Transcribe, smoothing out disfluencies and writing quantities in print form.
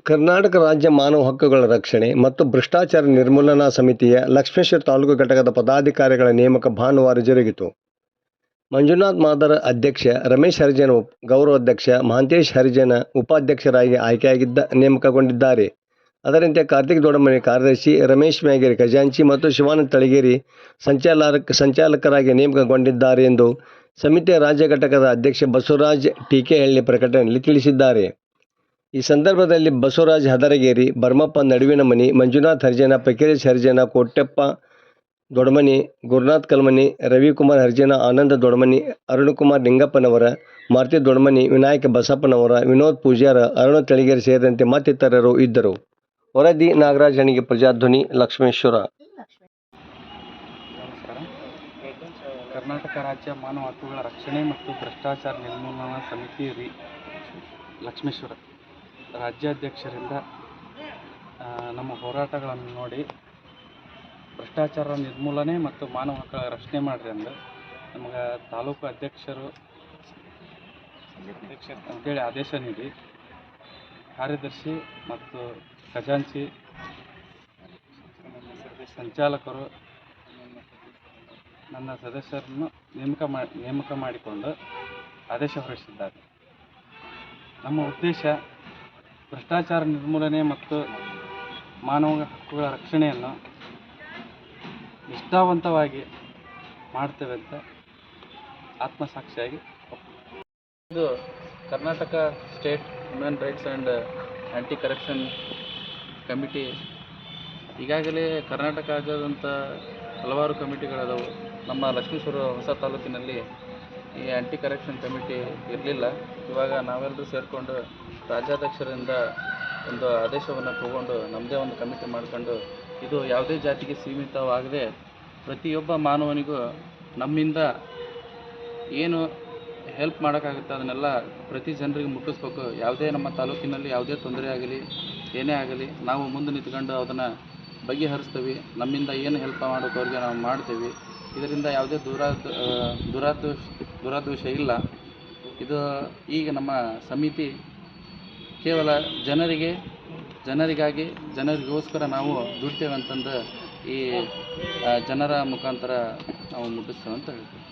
ಕರ್ನಾಟಕ ರಾಜ್ಯ ಮಾನವ ಹಕ್ಕುಗಳ ರಕ್ಷಣೆ ಮತ್ತು ಭ್ರಷ್ಟಾಚಾರ ನಿರ್ಮೂಲನಾ ಸಮಿತಿಯ ಲಕ್ಷ್ಮೇಶ್ವರ ತಾಲೂಕು ಘಟಕದ ಪದಾಧಿಕಾರಿಗಳ ನೇಮಕ ಭಾನುವಾರ ಜರುಗಿತು. ಮಂಜುನಾಥ್ ಮಾದರ ಅಧ್ಯಕ್ಷ, ರಮೇಶ್ ಹರಿಜನ ಗೌರವಾಧ್ಯಕ್ಷ, ಮಹಾಂತೇಶ್ ಹರಿಜನ ಉಪಾಧ್ಯಕ್ಷರಾಗಿ ಆಯ್ಕೆಯಾಗಿದ್ದ ನೇಮಕಗೊಂಡಿದ್ದಾರೆ. ಅದರಂತೆ ಕಾರ್ತಿಕ್ ದೊಡಮನಿ ಕಾರ್ಯದರ್ಶಿ, ರಮೇಶ್ ಮ್ಯಾಗೇರಿ ಖಜಾಂಚಿ ಮತ್ತು ಶಿವಾನಂದ ತಳಗೇರಿ ಸಂಚಾಲಕರಾಗಿ ನೇಮಕಗೊಂಡಿದ್ದಾರೆ ಎಂದು ಸಮಿತಿಯ ರಾಜ್ಯ ಘಟಕದ ಅಧ್ಯಕ್ಷ ಬಸವರಾಜ್ ಟೀಕೆಹಳ್ಳಿ ಪ್ರಕಟಣೆಯಲ್ಲಿ ತಿಳಿಸಿದ್ದಾರೆ. ಈ ಸಂದರ್ಭದಲ್ಲಿ ಬಸವರಾಜ್ ಹದರಗೇರಿ, ಭರಮಪ್ಪ ನಡುವಿನಮನಿ, ಮಂಜುನಾಥ್ ಹರಿಜನ, ಫಕೀರೇಶ್ ಹರಿಜನ, ಕೋಟ್ಯಪ್ಪ ದೊಡಮನಿ, ಗುರುನಾಥ್ ಕಲ್ಮನಿ, ರವಿಕುಮಾರ್ ಹರಿಜನ, ಆನಂದ ದೊಡಮನಿ, ಅರುಣಕುಮಾರ್ ನಿಂಗಪ್ಪನವರ, ಮಾರುತಿ ದೊಡಮನಿ, ವಿನಾಯಕ ಬಸಪ್ಪನವರ, ವಿನೋದ್ ಪೂಜಾರ, ಅರುಣ ತಳಗೇರಿ ಸೇರಿದಂತೆ ಮತ್ತಿತರರು ಇದ್ದರು. ವರದಿ ನಾಗರಾಜ್ ಹಣಿಗೆ, ಪ್ರಜಾಧ್ವನಿ, ಲಕ್ಷ್ಮೇಶ್ವರ. ನಮಸ್ಕಾರ. ಕರ್ನಾಟಕ ರಾಜ್ಯ ಮಾನವ ಹಕ್ಕುಗಳ ರಕ್ಷಣೆ ಮತ್ತು ಭ್ರಷ್ಟಾಚಾರ ನಿರ್ಮೂಲನಾ ಸಮಿತಿ ಲಕ್ಷ್ಮೇಶ್ವರ ರಾಜ್ಯಾಧ್ಯಕ್ಷರಿಂದ ನಮ್ಮ ಹೋರಾಟಗಳನ್ನು ನೋಡಿ ಭ್ರಷ್ಟಾಚಾರ ನಿರ್ಮೂಲನೆ ಮತ್ತು ಮಾನವ ಹಕ್ಕುಗಳ ರಕ್ಷಣೆ ಮಾಡಿರಿ ಅಂದ್ರೆ ನಮಗೆ ತಾಲೂಕು ಅಧ್ಯಕ್ಷರು ಅಂತೇಳಿ ಆದೇಶ ನೀಡಿ ಕಾರ್ಯದರ್ಶಿ ಮತ್ತು ಖಜಾಂಚಿ ಸಂಚಾಲಕರು ನನ್ನ ಸದಸ್ಯರನ್ನು ನೇಮಕ ಮಾಡಿಕೊಂಡು ಆದೇಶ ಹೊರಡಿಸಿದ್ದಾರೆ. ನಮ್ಮ ಉದ್ದೇಶ ಭ್ರಷ್ಟಾಚಾರ ನಿರ್ಮೂಲನೆ ಮತ್ತು ಮಾನವ ಹಕ್ಕುಗಳ ರಕ್ಷಣೆಯನ್ನು ನಿಷ್ಠಾವಂತವಾಗಿ ಮಾಡ್ತೇವೆ ಅಂತ ಆತ್ಮಸಾಕ್ಷಿಯಾಗಿ. ಇದು Karnataka state human rights and anti corruption committee ಈಗಾಗಲೇ ಕರ್ನಾಟಕದಾದ್ಯಂತ ಹಲವಾರು ಕಮಿಟಿಗಳದಾವು. ನಮ್ಮ ಲಕ್ಷ್ಮೇಶ್ವರ ಹೊಸ ತಾಲೂಕಿನಲ್ಲಿ ಈ ಆ್ಯಂಟಿ ಕರಪ್ಷನ್ ಕಮಿಟಿ ಇರಲಿಲ್ಲ. ಇವಾಗ ನಾವೆಲ್ಲರೂ ಸೇರಿಕೊಂಡು ರಾಜ್ಯಾಧ್ಯಕ್ಷರಿಂದ ಒಂದು ಆದೇಶವನ್ನು ತಗೊಂಡು ನಮ್ಮದೇ ಒಂದು ಕಮಿಟಿ ಮಾಡಿಕೊಂಡು ಇದು ಯಾವುದೇ ಜಾತಿಗೆ ಸೀಮಿತವಾಗದೆ ಪ್ರತಿಯೊಬ್ಬ ಮಾನವನಿಗೂ ನಮ್ಮಿಂದ ಏನು ಹೆಲ್ಪ್ ಮಾಡೋಕ್ಕಾಗುತ್ತೆ ಅದನ್ನೆಲ್ಲ ಪ್ರತಿ ಜನರಿಗೆ ಮುಟ್ಟಿಸ್ಬೇಕು. ಯಾವುದೇ ನಮ್ಮ ತಾಲೂಕಿನಲ್ಲಿ ಯಾವುದೇ ತೊಂದರೆ ಆಗಲಿ ಏನೇ ಆಗಲಿ ನಾವು ಮುಂದೆ ನಿಂತ್ಕೊಂಡು ಅದನ್ನು ಬಗೆಹರಿಸ್ತೀವಿ. ನಮ್ಮಿಂದ ಏನು ಹೆಲ್ಪ್ ಮಾಡೋಕೆ ಅವ್ರಿಗೆ ನಾವು ಮಾಡ್ತೀವಿ. ಇದರಿಂದ ಯಾವುದೇ ದುರಾದೋಷ ಇಲ್ಲ. ಇದು ಈಗ ನಮ್ಮ ಸಮಿತಿ ಕೇವಲ ಜನರಿಗೋಸ್ಕರ ನಾವು ದುಡ್ತೇವೆ ಅಂತಂದು ಈ ಜನರ ಮುಖಾಂತರ ನಾವು ಮುಟ್ಟಿಸ್ತೇವೆ ಅಂತ ಹೇಳ್ತೀವಿ.